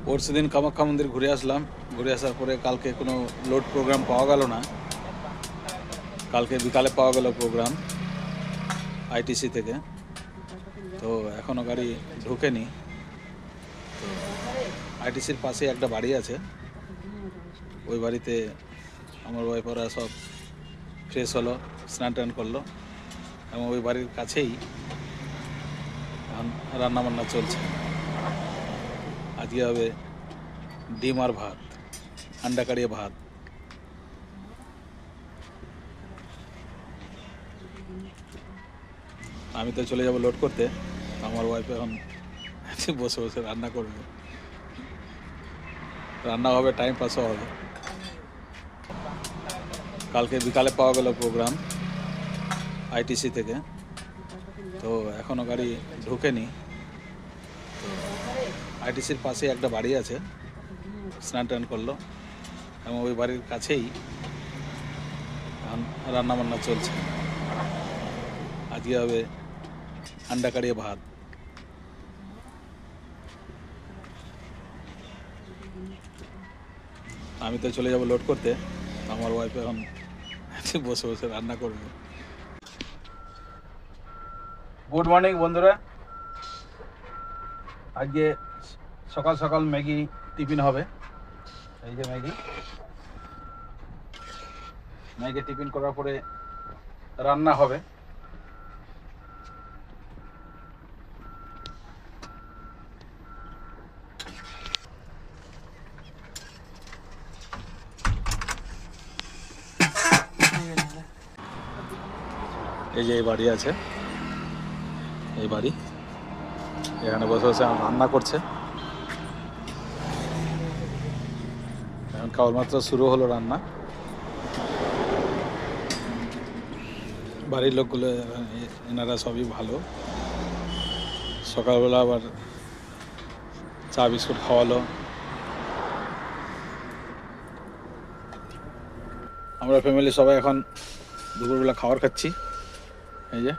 পরশু দিন কামাখ্যা মন্দির ঘুরে আসলাম। ঘুরে আসার পরে কালকে কোনো লোড প্রোগ্রাম পাওয়া গেল না। কালকে বিকালে পাওয়া গেল প্রোগ্রাম আইটিসি থেকে। তো এখনও গাড়ি ঢোকেনি। তো আইটিসির পাশে একটা বাড়ি আছে, ওই বাড়িতে আমার ওয়াইফ ওরা সব ফ্রেশ হলো, স্নান টান করলো এবং ওই বাড়ির কাছেই এখন রান্নাবান্না চলছে। আজকে হবে ডিম আর ভাত, আন্ডা কাড়িয়ে ভাত। আমি তো চলে যাব লোড করতে, আমার ওয়াইফ এখন বসে বসে রান্না করবে। রান্না হবে, টাইম পাসও হবে। কালকে বিকালে পাওয়া গেল প্রোগ্রাম আইটিসি থেকে। তো এখনও গাড়ি ঢোকেনি। তো আইটিসির পাশে একটা বাড়ি আছে, স্নান টান করলো এবং ওই বাড়ির কাছেই এখন রান্নাবান্না চলছে। আজকে হবে আন্ডা কাড়িয়ে ভাত। আমি তো চলে যাব লোড করতে, আমার ওয়াইফ এখন বসে বসে রান্না করবে। গুড মর্নিং বন্ধুরা, আজকে সকাল সকাল ম্যাগি টিফিন হবে। এই যে ম্যাগি টিফিন করার পরে রান্না হবে। এই যে এই বাড়ি আছে, এই বাড়ি এখানে বসে বসে রান্না করছে। এখন কেবলমাত্র শুরু হলো রান্না। বাড়ির লোকগুলো এনারা সবই ভালো। সকালবেলা আবার চা বিস্কুট খাওয়ালো। আমরা ফ্যামিলি সবাই এখন দুপুরবেলা খাবার খাচ্ছি। এই যে